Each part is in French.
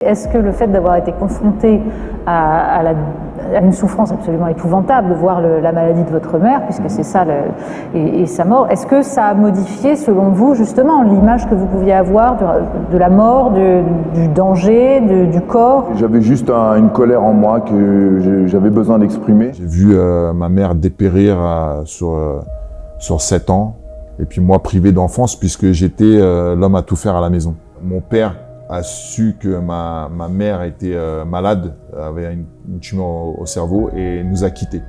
Est-ce que le fait d'avoir été confronté à une souffrance absolument épouvantable, de voir la maladie de votre mère, puisque c'est ça, et sa mort, est-ce que ça a modifié, selon vous, justement, l'image que vous pouviez avoir de la mort, du danger, du corps? J'avais juste une colère en moi que j'avais besoin d'exprimer. J'ai vu ma mère dépérir sur 7 ans, et puis moi privé d'enfance, puisque j'étais l'homme à tout faire à la maison. Mon père a su que ma mère était malade, avait une tumeur au cerveau et nous a quittés.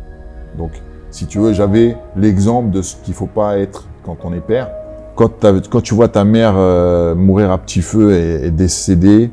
Donc, si tu veux, j'avais l'exemple de ce qu'il faut pas être quand on est père. Quand tu vois ta mère mourir à petit feu et décéder,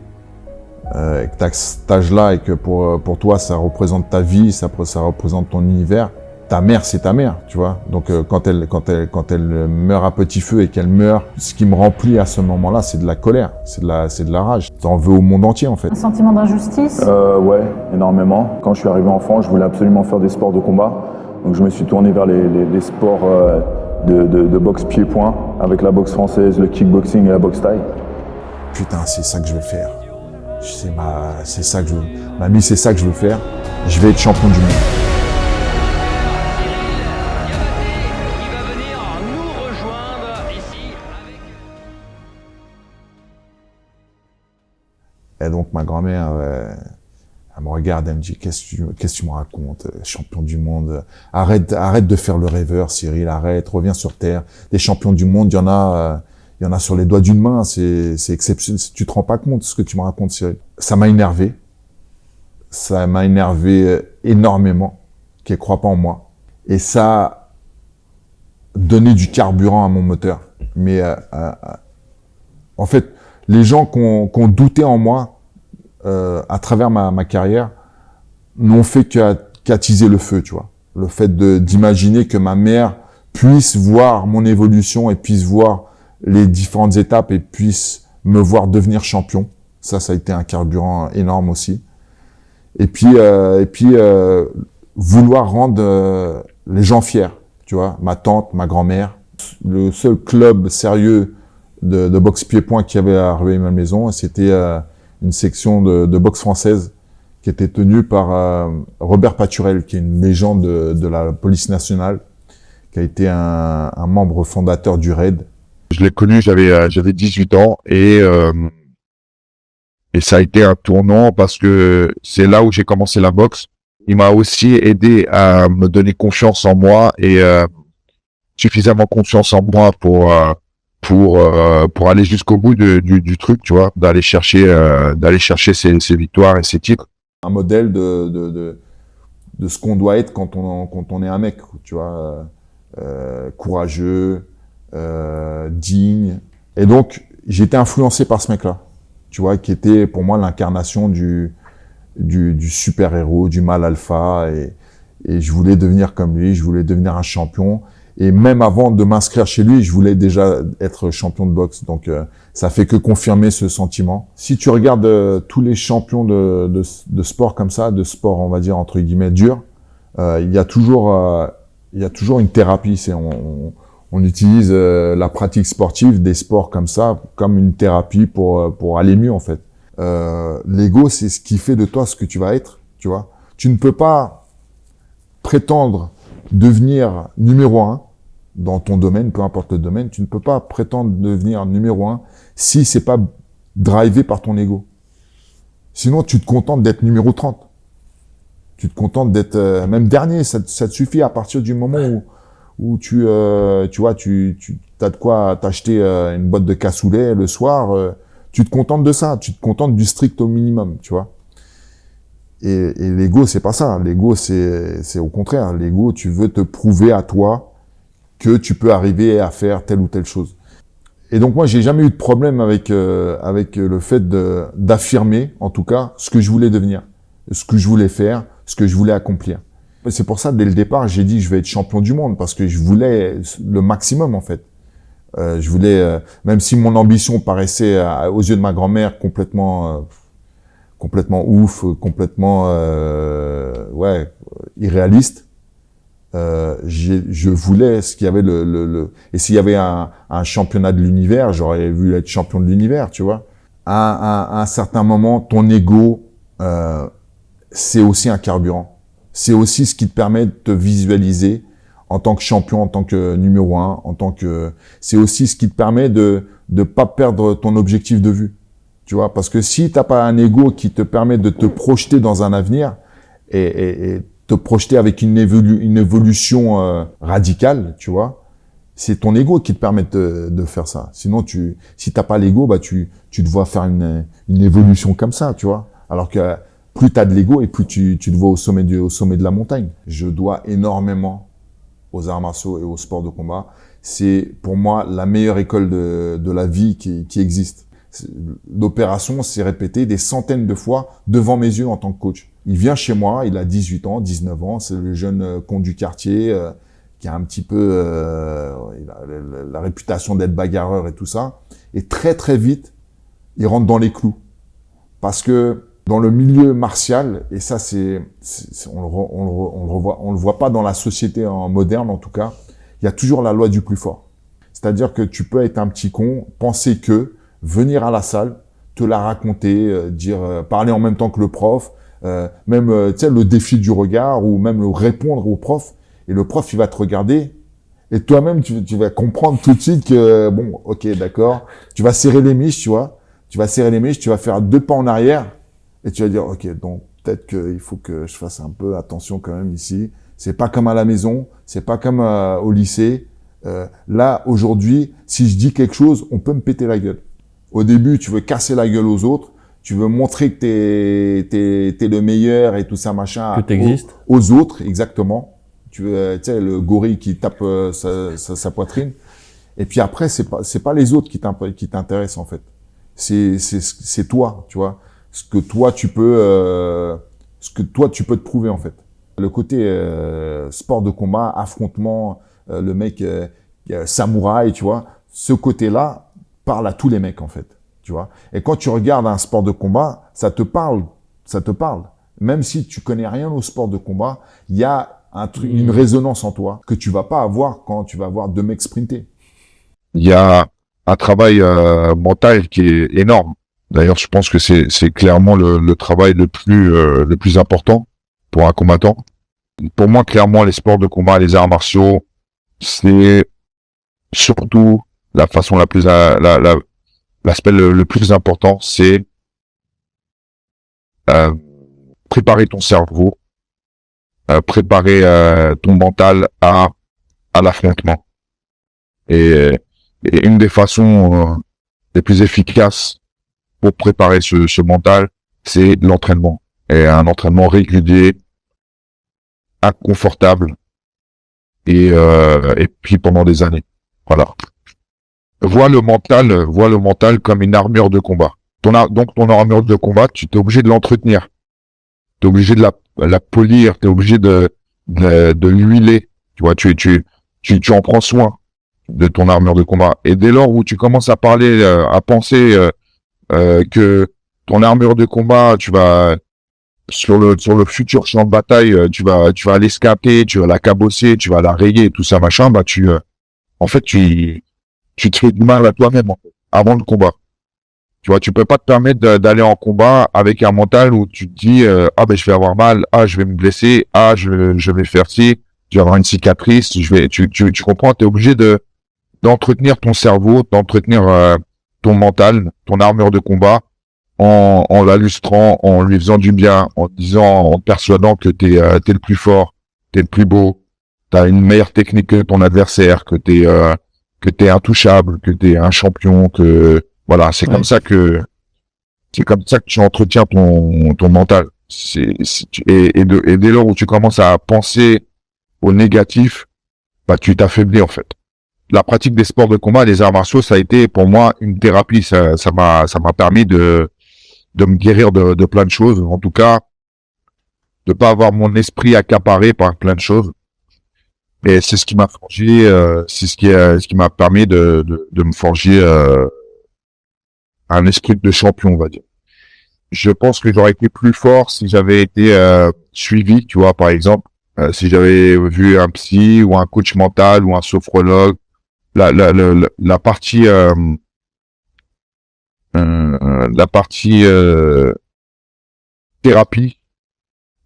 et que tu as cet âge-là et que pour toi ça représente ta vie, ça représente ton univers, ta mère c'est ta mère, tu vois. Donc quand elle meurt à petit feu et qu'elle meurt, ce qui me remplit à ce moment-là, c'est de la colère, c'est de la rage. T'en veux au monde entier en fait. Un sentiment d'injustice? Ouais, énormément. Quand je suis arrivé en France, je voulais absolument faire des sports de combat. Donc je me suis tourné vers les sports de boxe pied-point, avec la boxe française, le kickboxing et la boxe thaï. Putain, c'est ça que je veux faire. C'est ça que je veux. Mamie, c'est ça que je veux faire. Je vais être champion du monde. Et donc ma grand-mère, elle me regarde, elle me dit qu'est-ce que tu me racontes, champion du monde, arrête de faire le rêveur, Cyril, arrête, reviens sur terre. Des champions du monde, il y en a sur les doigts d'une main, c'est exceptionnel. Tu te rends pas compte de ce que tu me racontes, Cyril. Ça m'a énervé énormément, qu'elle croit pas en moi, et ça a donné du carburant à mon moteur. Mais en fait, les gens qui ont douté en moi à travers ma carrière n'ont fait qu'attiser le feu, tu vois. Le fait d'imaginer que ma mère puisse voir mon évolution et puisse voir les différentes étapes et puisse me voir devenir champion. Ça a été un carburant énorme aussi. Et puis vouloir rendre les gens fiers, tu vois. Ma tante, ma grand-mère. Le seul club sérieux de boxe pied-point qu'il y avait à Rueil Malmaison, c'était une section de boxe française qui était tenue par Robert Paturel, qui est une légende de la police nationale, qui a été un membre fondateur du RAID. Je l'ai connu, j'avais 18 ans et ça a été un tournant parce que c'est là où j'ai commencé la boxe. Il m'a aussi aidé à me donner confiance en moi et suffisamment confiance en moi pour aller jusqu'au bout du truc, tu vois, d'aller chercher ces victoires et ces titres. Un modèle de ce qu'on doit être quand on est un mec, tu vois, courageux, digne. Et donc, j'ai été influencé par ce mec-là, tu vois, qui était pour moi l'incarnation du super-héros, du mâle alpha, et je voulais devenir comme lui, je voulais devenir un champion. Et même avant de m'inscrire chez lui, je voulais déjà être champion de boxe. Donc, ça fait que confirmer ce sentiment. Si tu regardes tous les champions de sport comme ça, de sport, on va dire, entre guillemets, dur, il y a toujours une thérapie. On utilise la pratique sportive des sports comme ça, comme une thérapie pour aller mieux, en fait. L'ego, c'est ce qui fait de toi ce que tu vas être, tu vois. Tu ne peux pas prétendre devenir numéro 1 dans ton domaine, peu importe le domaine, tu ne peux pas prétendre devenir numéro 1 si c'est pas drivé par ton ego. Sinon, tu te contentes d'être numéro 30. Tu te contentes d'être même dernier, ça te suffit à partir du moment où tu as de quoi t'acheter une boîte de cassoulet le soir, tu te contentes de ça, tu te contentes du strict au minimum, tu vois. Et l'ego, c'est pas ça. L'ego, c'est au contraire. L'ego, tu veux te prouver à toi que tu peux arriver à faire telle ou telle chose. Et donc moi, j'ai jamais eu de problème avec le fait d'affirmer, en tout cas, ce que je voulais devenir, ce que je voulais faire, ce que je voulais accomplir. C'est pour ça, dès le départ, j'ai dit je vais être champion du monde parce que je voulais le maximum en fait. Je voulais, même si mon ambition paraissait aux yeux de ma grand-mère complètement ouf, complètement irréaliste. Je voulais ce qu'il y avait et s'il y avait un championnat de l'univers, j'aurais voulu être champion de l'univers, tu vois. à un certain moment, ton ego, c'est aussi un carburant. C'est aussi ce qui te permet de te visualiser en tant que champion, en tant que numéro 1, c'est aussi ce qui te permet de pas perdre ton objectif de vue. Tu vois, parce que si t'as pas un ego qui te permet de te projeter dans un avenir et te projeter avec une évolution radicale, tu vois, c'est ton ego qui te permet de faire ça. Sinon, si t'as pas l'ego, bah tu te vois faire une évolution comme ça, tu vois. Alors que plus t'as de l'ego et plus tu te vois au sommet de la montagne. Je dois énormément aux arts martiaux et au sport de combat. C'est pour moi la meilleure école de la vie qui existe. L'opération s'est répétée des centaines de fois devant mes yeux en tant que coach. Il vient chez moi, il a 18 ans, 19 ans, c'est le jeune con du quartier qui a un petit peu il a la réputation d'être bagarreur et tout ça. Et très très vite, il rentre dans les clous. Parce que dans le milieu martial, et ça on le voit pas dans la société moderne en tout cas, il y a toujours la loi du plus fort. C'est-à-dire que tu peux être un petit con, penser que, venir à la salle, te la raconter, parler en même temps que le prof, même tu sais le défi du regard ou même le répondre au prof, et le prof il va te regarder et toi-même tu vas comprendre tout de suite que bon, OK, d'accord, tu vas serrer les miches, tu vois. Tu vas serrer les miches, tu vas faire 2 pas en arrière et tu vas dire OK, donc peut-être qu'il faut que je fasse un peu attention quand même ici. C'est pas comme à la maison, c'est pas comme au lycée. Là aujourd'hui, si je dis quelque chose, on peut me péter la gueule. Au début, tu veux casser la gueule aux autres, tu veux montrer que t'es le meilleur et tout ça machin. Que t'existes. Aux autres, exactement. Tu veux, tu sais, le gorille qui tape sa poitrine. Et puis après, c'est pas les autres qui t'intéressent en fait. C'est toi, tu vois. Ce que toi tu peux te prouver en fait. Le côté sport de combat, affrontement, le mec samouraï, tu vois. Ce côté-là parle à tous les mecs en fait, tu vois. Et quand tu regardes un sport de combat, ça te parle. Même si tu connais rien au sport de combat, il y a une résonance en toi que tu vas pas avoir quand tu vas voir 2 mecs sprinter. Il y a un travail mental qui est énorme. D'ailleurs, je pense que c'est clairement le travail le plus important pour un combattant. Pour moi, clairement, les sports de combat, les arts martiaux, c'est surtout la façon l'aspect le plus important, c'est préparer ton cerveau, préparer ton mental à l'affrontement. Et une des façons les plus efficaces pour préparer ce mental, c'est l'entraînement. Et un entraînement régulier, inconfortable, et puis pendant des années. Voilà. Vois le mental comme une armure de combat. Donc ton armure de combat, tu t'es obligé de l'entretenir. T'es obligé de la polir, t'es obligé de l'huiler. Tu vois, tu en prends soin de ton armure de combat. Et dès lors où tu commences à parler, à penser que ton armure de combat, tu vas sur le futur champ de bataille, tu vas l'escaper, tu vas la cabosser, tu vas la rayer, tout ça machin, bah en fait tu te fais du mal à toi-même en fait, avant le combat. Tu vois, tu peux pas te permettre d'aller en combat avec un mental où tu te dis ah ben je vais avoir mal, ah je vais me blesser, ah je vais faire ci, je vais avoir une cicatrice, tu comprends, tu es obligé d'entretenir ton cerveau, d'entretenir ton mental, ton armure de combat en l'illustrant, en lui faisant du bien, en te persuadant que t'es le plus fort, t'es le plus beau, t'as une meilleure technique que ton adversaire, que t'es intouchable, que t'es un champion, que voilà, c'est comme ça que tu entretiens ton mental. Et dès lors où tu commences à penser au négatif, bah tu t'affaiblis en fait. La pratique des sports de combat, des arts martiaux, ça a été pour moi une thérapie. Ça m'a permis de me guérir de plein de choses. En tout cas, de pas avoir mon esprit accaparé par plein de choses. Et c'est ce qui m'a forgé, c'est ce qui m'a permis de me forger un esprit de champion, on va dire. Je pense que j'aurais été plus fort si j'avais été suivi, tu vois, par exemple, si j'avais vu un psy ou un coach mental ou un sophrologue. La partie la partie thérapie.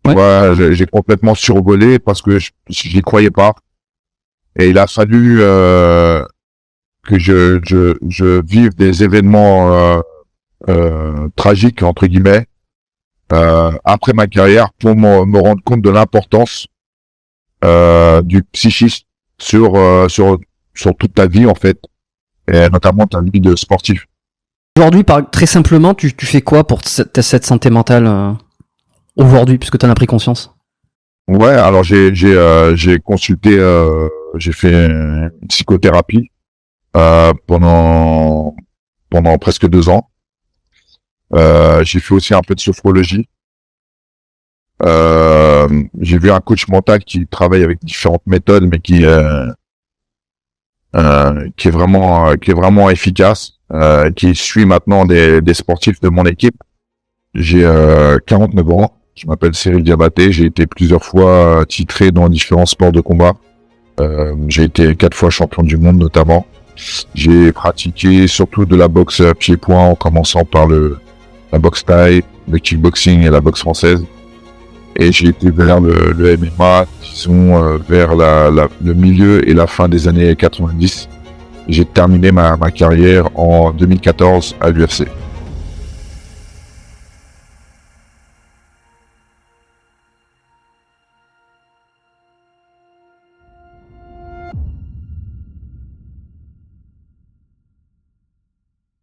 Ouais. Ouais, j'ai complètement survolé parce que j'y croyais pas. Et il a fallu que je vive des événements tragiques entre guillemets après ma carrière pour me rendre compte de l'importance du psychisme sur toute ta vie en fait, et notamment ta vie de sportif. Aujourd'hui, très simplement, tu fais quoi pour cette santé mentale aujourd'hui, puisque tu en as pris conscience? Ouais, alors j'ai consulté, j'ai fait une psychothérapie pendant presque 2 ans. J'ai fait aussi un peu de sophrologie. J'ai vu un coach mental qui travaille avec différentes méthodes, mais qui est vraiment efficace, qui suit maintenant des sportifs de mon équipe. J'ai 49 ans. Je m'appelle Cyril Diabaté, j'ai été plusieurs fois titré dans différents sports de combat. J'ai été 4 fois champion du monde notamment. J'ai pratiqué surtout de la boxe pied-point en commençant par la boxe thaï, le kickboxing et la boxe française. Et j'ai été vers le MMA, disons vers le milieu et la fin des années 90. J'ai terminé ma carrière en 2014 à l'UFC.